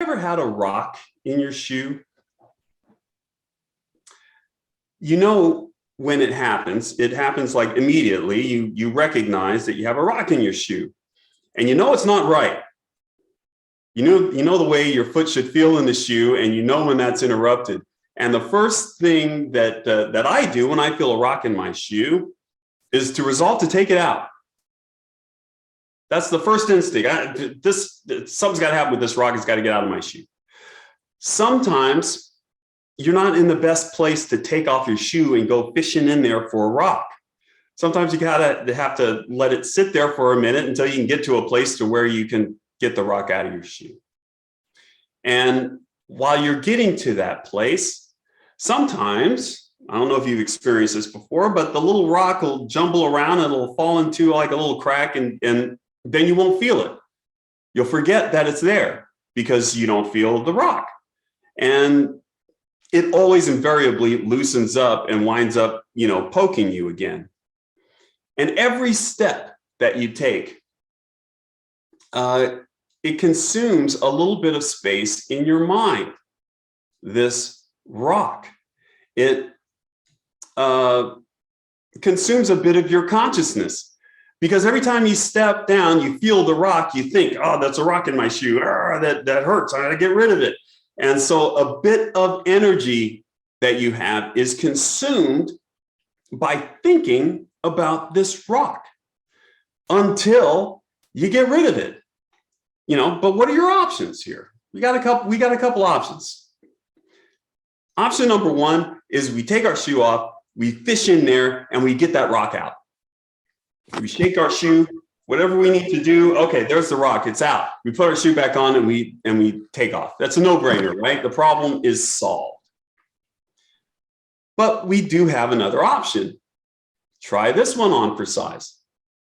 Ever had a rock in your shoe? You know, when it happens like immediately. You recognize that you have a rock in your shoe, and you know it's not right. You know the way your foot should feel in the shoe, and you know when that's interrupted. And the first thing that I do when I feel a rock in my shoe is to resolve to take it out. That's the first instinct. Something's got to happen with this rock. It's got to get out of my shoe. Sometimes you're not in the best place to take off your shoe and go fishing in there for a rock. Sometimes you have to let it sit there for a minute until you can get to a place to where you can get the rock out of your shoe. And while you're getting to that place, sometimes, I don't know if you've experienced this before, but the little rock will jumble around and it'll fall into like a little crack, and then you won't feel it. You'll forget that it's there because you don't feel the rock. And it always invariably loosens up and winds up, poking you again. And every step that you take, it consumes a little bit of space in your mind, this rock. It consumes a bit of your consciousness, because every time you step down, you feel the rock, you think, oh, that's a rock in my shoe. That hurts. I got to get rid of it. And so a bit of energy that you have is consumed by thinking about this rock until you get rid of it. But what are your options here? We got a couple options. Option number one is we take our shoe off, we fish in there, and we get that rock out. We shake our shoe, whatever we need to do. Okay, there's the rock, it's out. We put our shoe back on and we take off. That's a no-brainer, right? The problem is solved. But we do have another option. Try this one on for size,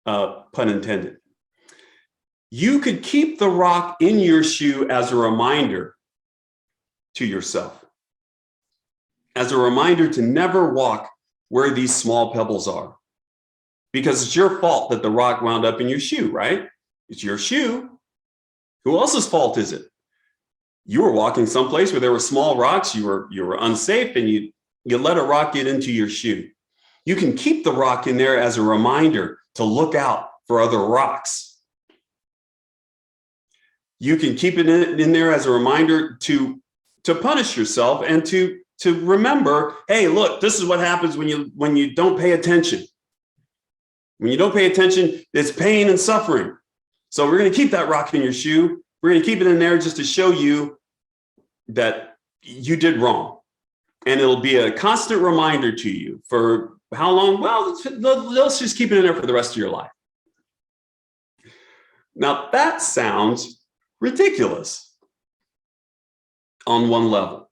pun intended. You could keep the rock in your shoe as a reminder to yourself, as a reminder to never walk where these small pebbles are, because it's your fault that the rock wound up in your shoe, right? It's your shoe. Who else's fault is it? You were walking someplace where there were small rocks, you were unsafe, and you let a rock get into your shoe. You can keep the rock in there as a reminder to look out for other rocks. You can keep it in there as a reminder to punish yourself and to remember, hey, look, this is what happens when you don't pay attention. When you don't pay attention, it's pain and suffering. So we're going to keep that rock in your shoe. We're going to keep it in there just to show you that you did wrong. And it'll be a constant reminder to you for how long? Well, let's just keep it in there for the rest of your life. Now, that sounds ridiculous on one level,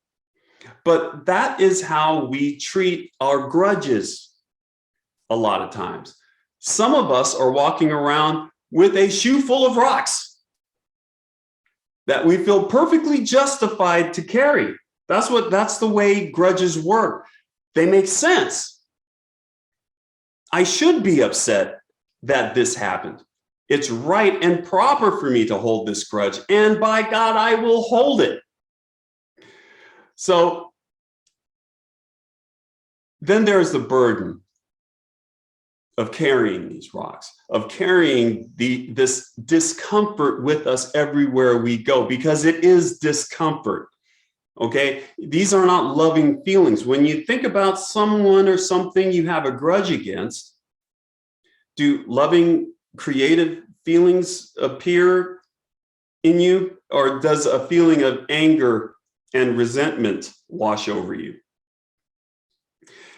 but that is how we treat our grudges a lot of times. Some of us are walking around with a shoe full of rocks that we feel perfectly justified to carry. That's the way grudges work. They make sense. I should be upset that this happened. It's right and proper for me to hold this grudge, and by God, I will hold it. So then there's the burden of carrying these rocks, of carrying this discomfort with us everywhere we go, because it is discomfort. Okay, these are not loving feelings. When you think about someone or something you have a grudge against, do loving, creative feelings appear in you, or does a feeling of anger and resentment wash over you?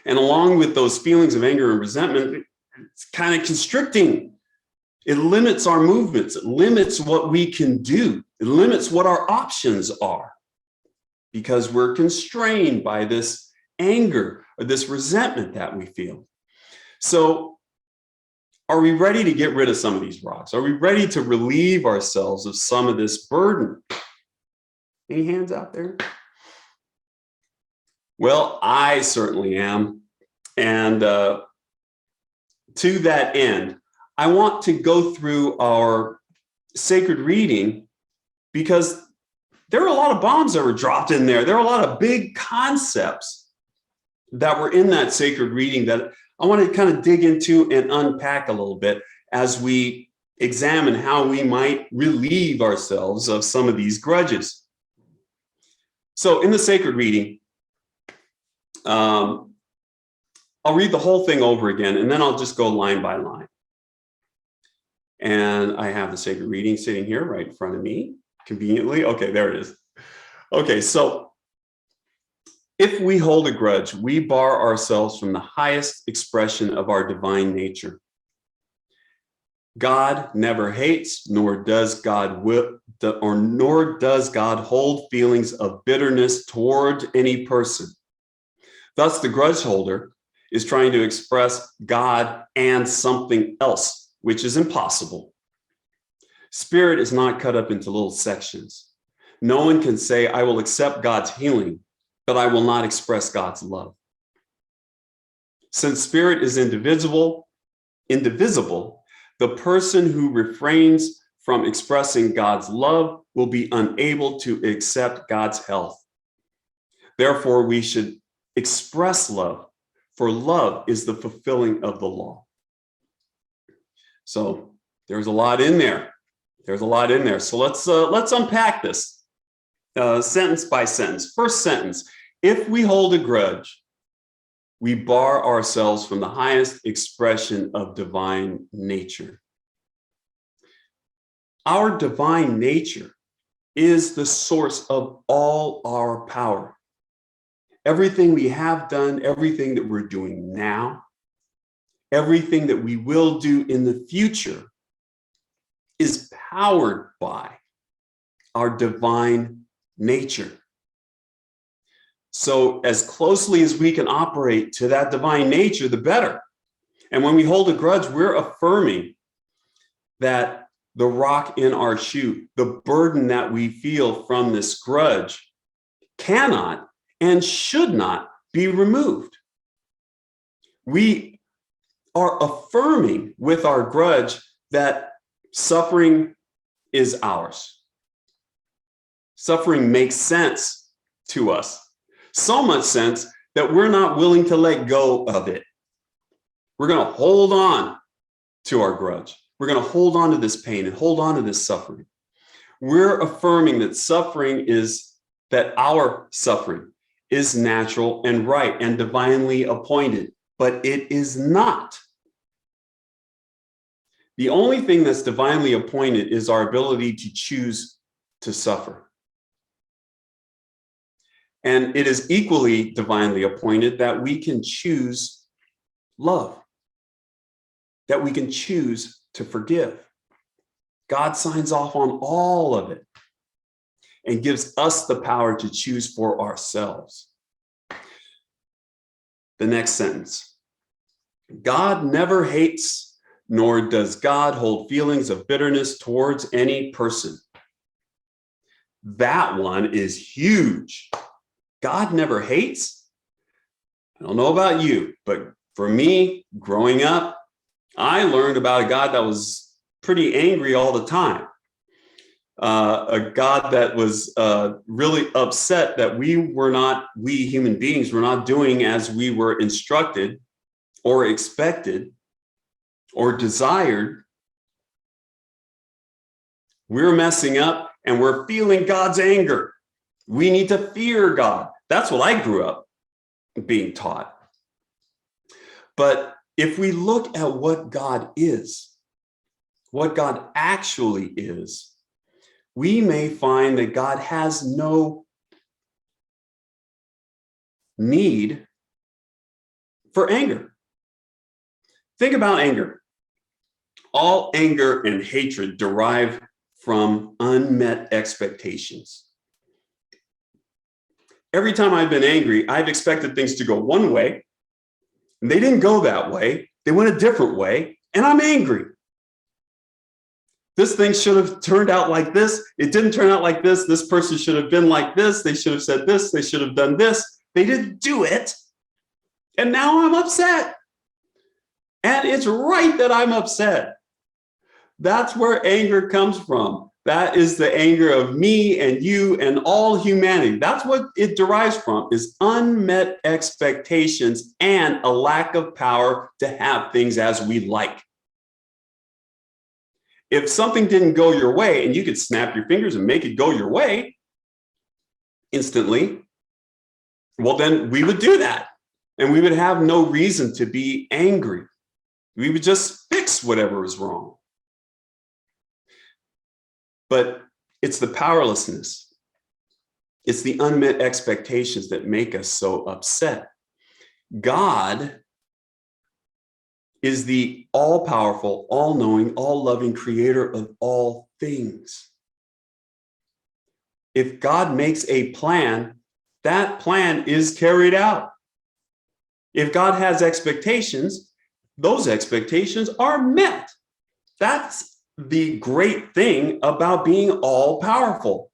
And along with those feelings of anger and resentment, it's kind of constricting. It limits our movements. It limits what we can do. It limits what our options are, because we're constrained by this anger or this resentment that we feel. So are we ready to get rid of some of these rocks? Are we ready to relieve ourselves of some of this burden? Any hands out there? Well, I certainly am. And to that end, I want to go through our sacred reading, because there were a lot of bombs that were dropped in there. There were a lot of big concepts that were in that sacred reading that I want to kind of dig into and unpack a little bit as we examine how we might relieve ourselves of some of these grudges. So in the sacred reading, I'll read the whole thing over again, and then I'll just go line by line. And I have the sacred reading sitting here right in front of me, conveniently. Okay, there it is. Okay, so if we hold a grudge, we bar ourselves from the highest expression of our divine nature. God never hates, nor does God hold feelings of bitterness toward any person. Thus, the grudge holder is trying to express God and something else, which is impossible. Spirit is not cut up into little sections. No one can say, I will accept God's healing, but I will not express God's love. Since spirit is indivisible, the person who refrains from expressing God's love will be unable to accept God's health. Therefore, we should express love, for love is the fulfilling of the law. So there's a lot in there. There's a lot in there. So let's unpack this sentence by sentence. First sentence, if we hold a grudge, we bar ourselves from the highest expression of divine nature. Our divine nature is the source of all our power. Everything we have done, everything that we're doing now, everything that we will do in the future is powered by our divine nature. So as closely as we can operate to that divine nature, the better. And when we hold a grudge, we're affirming that the rock in our shoe, the burden that we feel from this grudge, cannot and should not be removed. We are affirming with our grudge that suffering is ours. Suffering makes sense to us. So much sense that we're not willing to let go of it. We're going to hold on to our grudge. We're going to hold on to this pain and hold on to this suffering. We're affirming that our suffering is natural and right and divinely appointed, but it is not. The only thing that's divinely appointed is our ability to choose to suffer. And it is equally divinely appointed that we can choose love, that we can choose to forgive. God signs off on all of it and gives us the power to choose for ourselves. The next sentence. God never hates, nor does God hold feelings of bitterness towards any person. That one is huge. God never hates. I don't know about you, but for me, growing up, I learned about a God that was pretty angry all the time. A God that was really upset that we human beings were not doing as we were instructed or expected or desired. We're messing up and we're feeling God's anger. We need to fear God. That's what I grew up being taught. But if we look at what God is, what God actually is, we may find that God has no need for anger. Think about anger. All anger and hatred derive from unmet expectations. Every time I've been angry, I've expected things to go one way. And they didn't go that way. They went a different way, and I'm angry. This thing should have turned out like this. It didn't turn out like this. This person should have been like this. They should have said this. They should have done this. They didn't do it. And now I'm upset. And it's right that I'm upset. That's where anger comes from. That is the anger of me and you and all humanity. That's what it derives from, is unmet expectations and a lack of power to have things as we like. If something didn't go your way and you could snap your fingers and make it go your way instantly, well, then we would do that. And we would have no reason to be angry. We would just fix whatever is wrong. But it's the powerlessness. It's the unmet expectations that make us so upset. God is the all-powerful, all-knowing, all-loving creator of all things. If God makes a plan, that plan is carried out. If God has expectations, those expectations are met. That's the great thing about being all-powerful.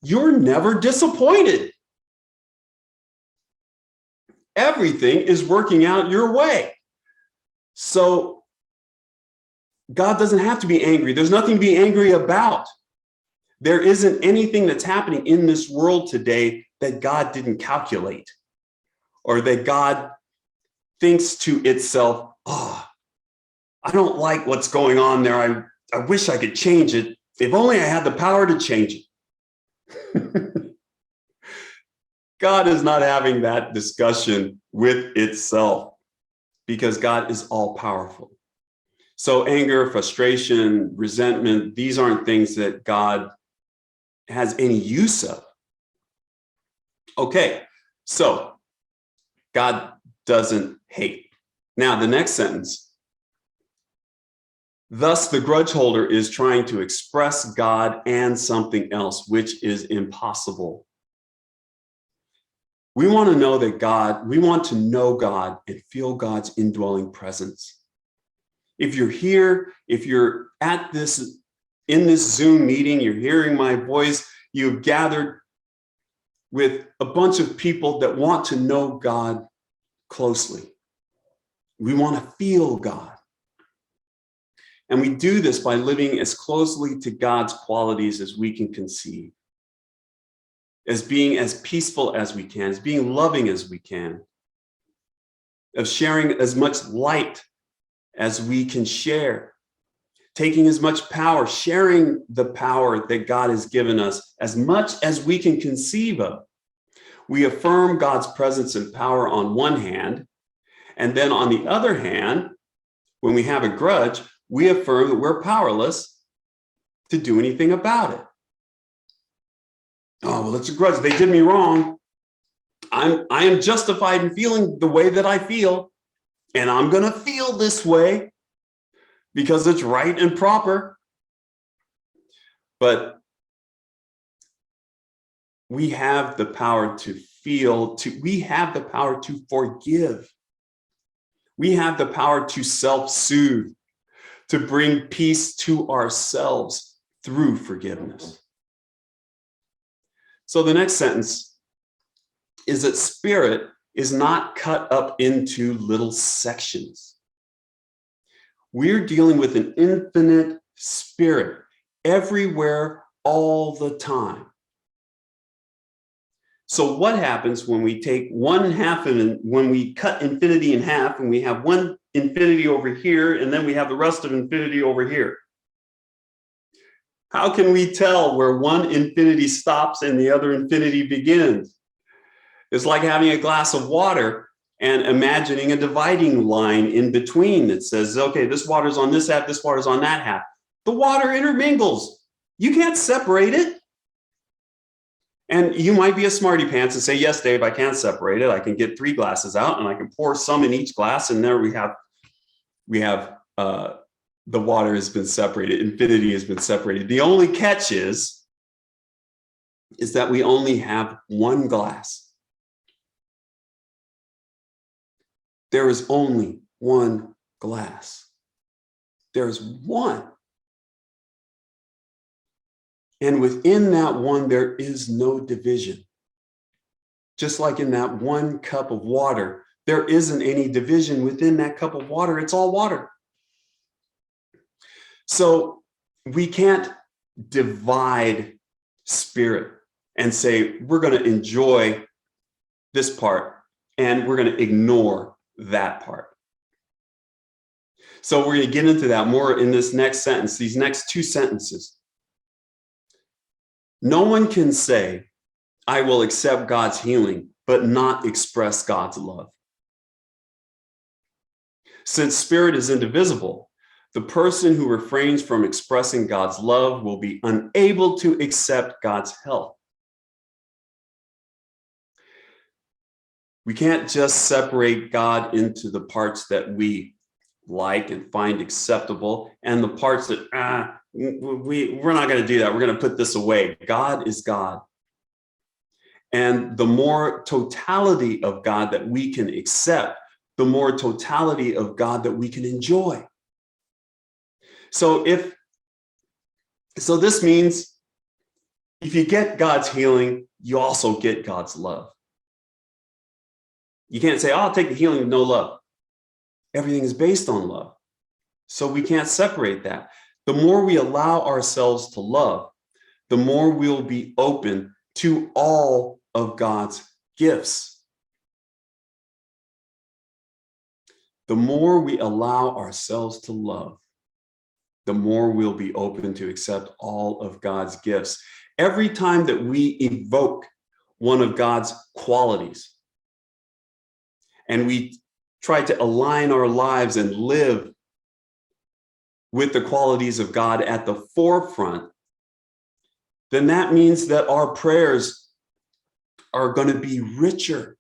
You're never disappointed. Everything is working out your way. So God doesn't have to be angry. There's nothing to be angry about. There isn't anything that's happening in this world today that God didn't calculate, or that God thinks to itself, oh, I don't like what's going on there. I wish I could change it. If only I had the power to change it. God is not having that discussion with itself, because God is all powerful. So anger, frustration, resentment, these aren't things that God has any use of. Okay, so God doesn't hate. Now, the next sentence. Thus, the grudge holder is trying to express God and something else, which is impossible. We want to know that God, we want to know God and feel God's indwelling presence. If you're here, if you're at this, in this Zoom meeting, you're hearing my voice, you've gathered with a bunch of people that want to know God closely. We want to feel God. And we do this by living as closely to God's qualities as we can conceive, as being as peaceful as we can, as being loving as we can, of sharing as much light as we can share, taking as much power, sharing the power that God has given us as much as we can conceive of. We affirm God's presence and power on one hand, and then on the other hand, when we have a grudge, we affirm that we're powerless to do anything about it. Oh, well, it's a grudge. They did me wrong. I am justified in feeling the way that I feel, and I'm going to feel this way because it's right and proper. But we have the power to feel, we have the power to forgive. We have the power to self-soothe, to bring peace to ourselves through forgiveness. So the next sentence is that spirit is not cut up into little sections. We're dealing with an infinite spirit everywhere, all the time. So what happens when we take one half and when we cut infinity in half and we have one infinity over here and then we have the rest of infinity over here? How can we tell where one infinity stops and the other infinity begins? It's like having a glass of water and imagining a dividing line in between that says, okay, this water's on this half, this water's on that half. The water intermingles. You can't separate it. And you might be a smarty pants and say, yes, Dave, I can separate it. I can get 3 glasses out and I can pour some in each glass. And there we have the water has been separated. Infinity has been separated. The only catch is that we only have one glass. There is only one glass. There is one. And within that one, there is no division. Just like in that one cup of water, there isn't any division within that cup of water. It's all water. So we can't divide spirit and say, we're going to enjoy this part and we're going to ignore that part. So we're going to get into that more in this next sentence, these next two sentences. No one can say, I will accept God's healing, but not express God's love. Since spirit is indivisible, the person who refrains from expressing God's love will be unable to accept God's help. We can't just separate God into the parts that we like and find acceptable and the parts that we're not going to do that. We're going to put this away. God is God. And the more totality of God that we can accept, the more totality of God that we can enjoy. So this means if you get God's healing, you also get God's love. You can't say, oh, I'll take the healing with no love. Everything is based on love. So we can't separate that. The more we allow ourselves to love, the more we'll be open to all of God's gifts. The more we allow ourselves to love, the more we'll be open to accept all of God's gifts. Every time that we evoke one of God's qualities and we try to align our lives and live with the qualities of God at the forefront, then that means that our prayers are going to be richer.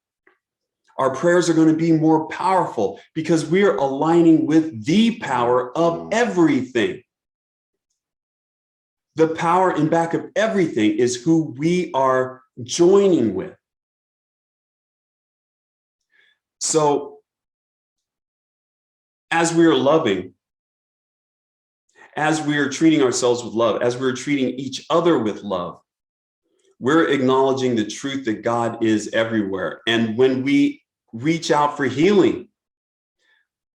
Our prayers are going to be more powerful because we're aligning with the power of everything. The power in back of everything is who we are joining with. So as we are loving, as we are treating ourselves with love, as we're treating each other with love, we're acknowledging the truth that God is everywhere. And when we reach out for healing,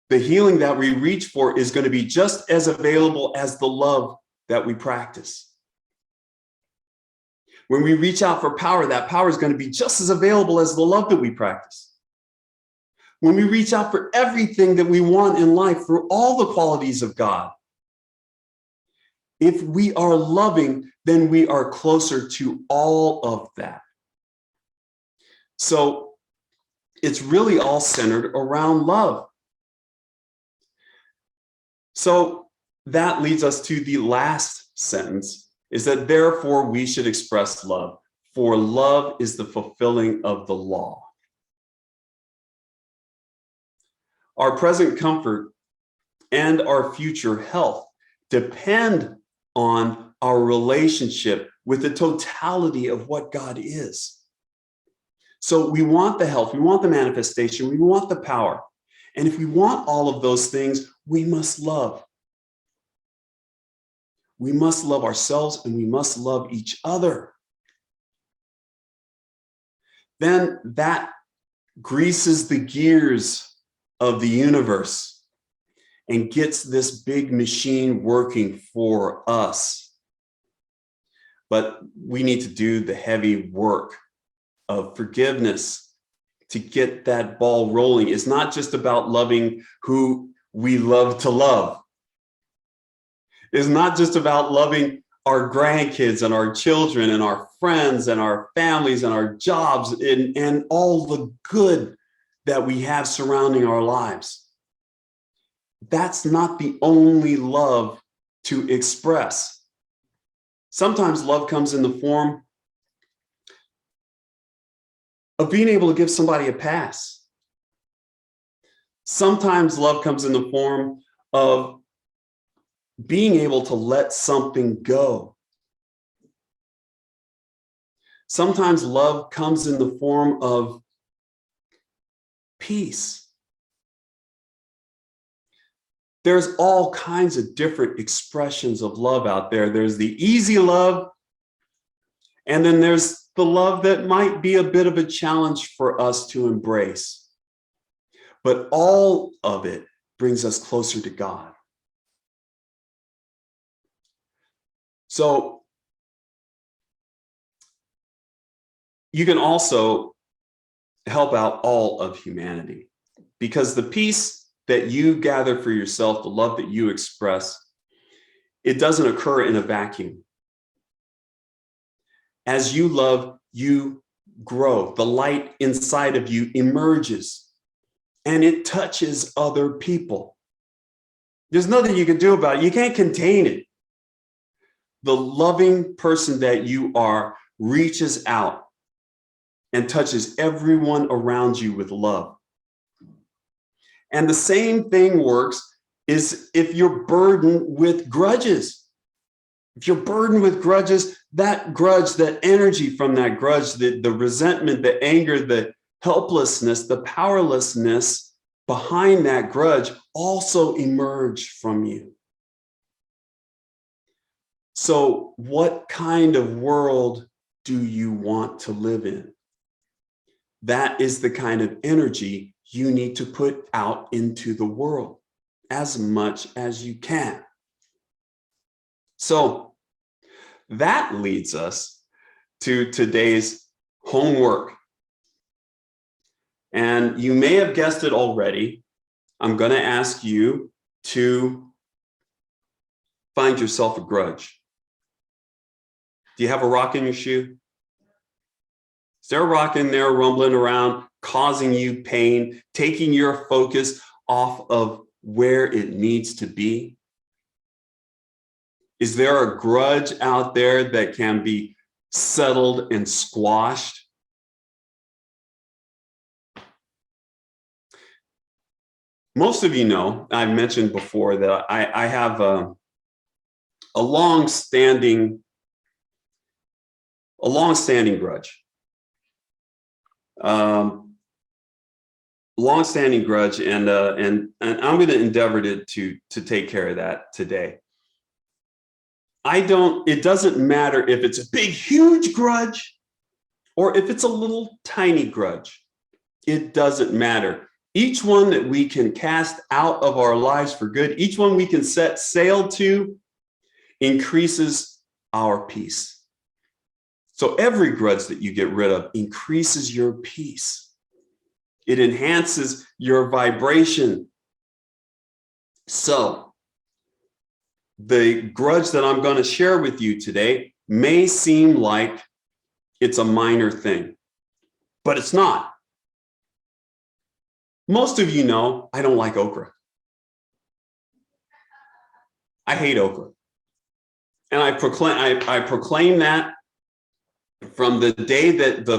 the healing that we reach for is going to be just as available as the love that we practice. When we reach out for power, that power is going to be just as available as the love that we practice. When we reach out for everything that we want in life, for all the qualities of God, if we are loving, then we are closer to all of that. So it's really all centered around love. So that leads us to the last sentence, is that therefore we should express love, for love is the fulfilling of the law. Our present comfort and our future health depend on our relationship with the totality of what God is. So we want the health, we want the manifestation, we want the power. And if we want all of those things, we must love. We must love ourselves and we must love each other. Then that greases the gears of the universe and gets this big machine working for us. But we need to do the heavy work of forgiveness to get that ball rolling. It's not just about loving who we love to love. It's not just about loving our grandkids and our children and our friends and our families and our jobs and all the good that we have surrounding our lives. That's not the only love to express. Sometimes love comes in the form of being able to give somebody a pass. Sometimes love comes in the form of being able to let something go. Sometimes love comes in the form of peace. There's all kinds of different expressions of love out there. There's the easy love, and then there's the love that might be a bit of a challenge for us to embrace. But all of it brings us closer to God. So you can also help out all of humanity, because the peace that you gather for yourself, the love that you express, it doesn't occur in a vacuum. As you love, you grow. The light inside of you emerges and it touches other people. There's nothing you can do about it. You can't contain it. The loving person that you are reaches out and touches everyone around you with love. And the same thing works is if you're burdened with grudges. If you're burdened with grudges, that grudge, that energy from that grudge, the resentment, the anger, the helplessness, the powerlessness behind that grudge also emerge from you. So what kind of world do you want to live in? That is the kind of energy you need to put out into the world as much as you can. So that leads us to today's homework. And you may have guessed it already. I'm going to ask you to find yourself a grudge. Do you have a rock in your shoe? Is there a rock in there rumbling around, causing you pain, taking your focus off of where it needs to be? Is there a grudge out there that can be settled and squashed? Most of you know, I've mentioned before that I have a long-standing grudge. Long-standing grudge, and I'm going to endeavor to take care of that today. It doesn't matter if it's a big, huge grudge or if it's a little tiny grudge. It doesn't matter. Each one that we can cast out of our lives for good, each one we can set sail to, increases our peace. So every grudge that you get rid of increases your peace. It enhances your vibration. So the grudge that I'm going to share with you today may seem like it's a minor thing, but it's not. Most of you know I don't like okra. I hate okra. And I proclaim that from the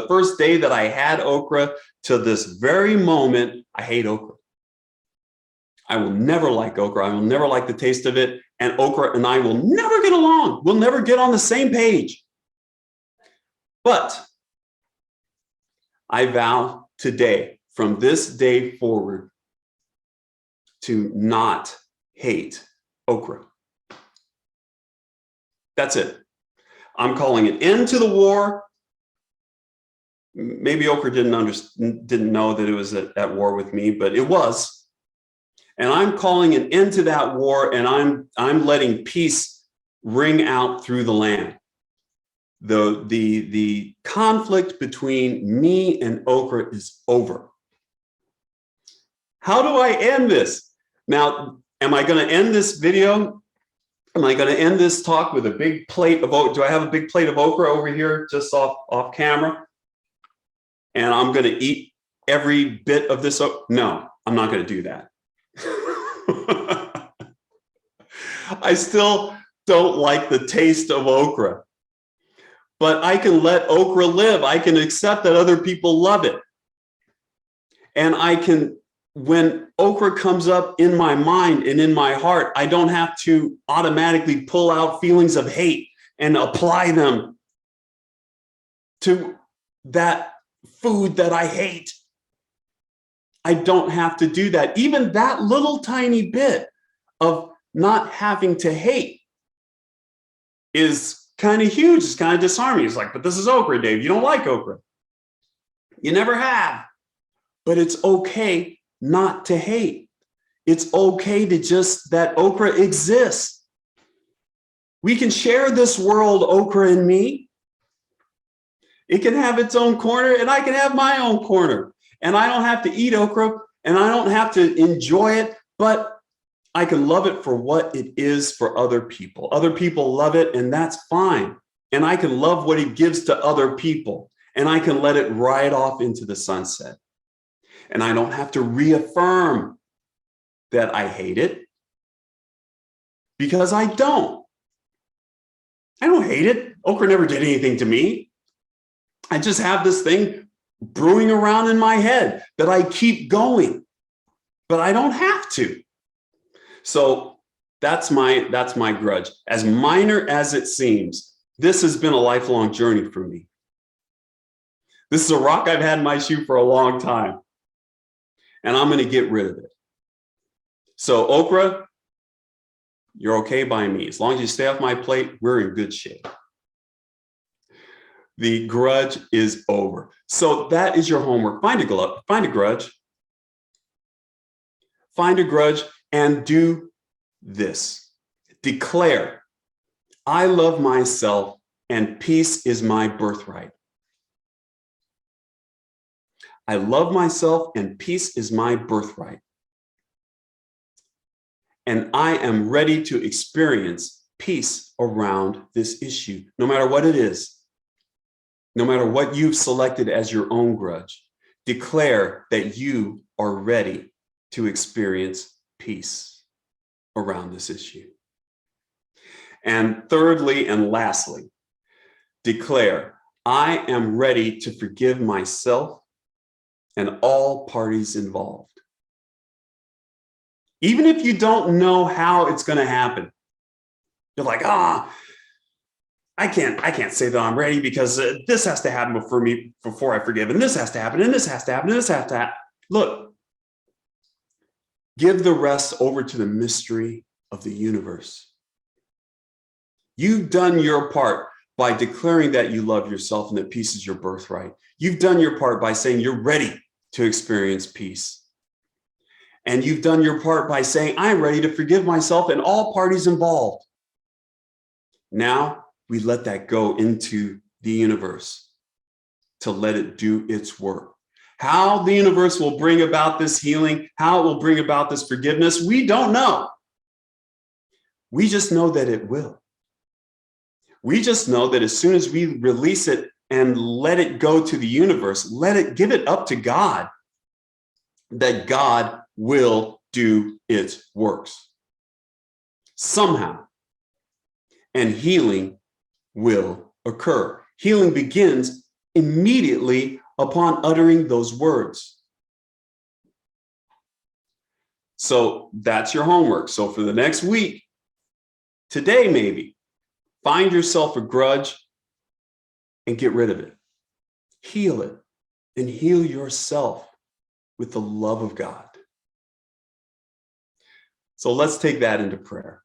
first day that I had okra to this very moment. I hate okra. I will never like okra. I will never like the taste of it. And okra and I will never get along. We'll never get on the same page. But I vow today, from this day forward, to not hate okra. That's it. I'm calling an end to the war. Maybe okra didn't know that it was at war with me, but it was. And I'm calling an end to that war, and I'm letting peace ring out through the land. The conflict between me and okra is over. How do I end this? Now, am I going to end this video? Am I going to end this talk with a big plate of okra? Do I have a big plate of okra over here just off camera? And I'm going to eat every bit of this? No, I'm not going to do that. I still don't like the taste of okra, but I can let okra live. I can accept that other people love it. And I can, when okra comes up in my mind and in my heart, I don't have to automatically pull out feelings of hate and apply them to that food that I hate. I don't have to do that. Even that little tiny bit of not having to hate is kind of huge. It's kind of disarming. It's like, but this is okra, Dave. You don't like okra. You never have. But it's okay not to hate. It's okay to just that okra exists. We can share this world, okra and me. It can have its own corner, and I can have my own corner. And I don't have to eat okra, and I don't have to enjoy it, but I can love it for what it is for other people. Other people love it, and that's fine. And I can love what it gives to other people, and I can let it ride off into the sunset. And I don't have to reaffirm that I hate it, because I don't. I don't hate it. Okra never did anything to me. I just have this thing brewing around in my head that I keep going, but I don't have to. So that's my grudge. As minor as it seems, this has been a lifelong journey for me. This is a rock I've had in my shoe for a long time, and I'm going to get rid of it. So okra, you're okay by me. As long as you stay off my plate, we're in good shape. The grudge is over. So that is your homework. Find a grudge. Find a grudge and do this. Declare, I love myself and peace is my birthright. I love myself and peace is my birthright. And I am ready to experience peace around this issue, no matter what it is. No matter what you've selected as your own grudge, declare that you are ready to experience peace around this issue. And thirdly and lastly, declare, I am ready to forgive myself and all parties involved. Even if you don't know how it's going to happen, you're like, I can't say that I'm ready because this has to happen before I forgive, and this has to happen, and this has to happen, and this has to happen. Look, give the rest over to the mystery of the universe. You've done your part by declaring that you love yourself and that peace is your birthright. You've done your part by saying you're ready to experience peace. And you've done your part by saying, I'm ready to forgive myself and all parties involved. Now, we let that go into the universe to let it do its work. How the universe will bring about this healing, how it will bring about this forgiveness, we don't know. We just know that it will. We just know that as soon as we release it and let it go to the universe, give it up to God, that God will do its works somehow. And healing will occur. Healing begins immediately upon uttering those words. So that's your homework. So for the next week, today maybe, find yourself a grudge and get rid of it. Heal it and heal yourself with the love of God. So let's take that into prayer.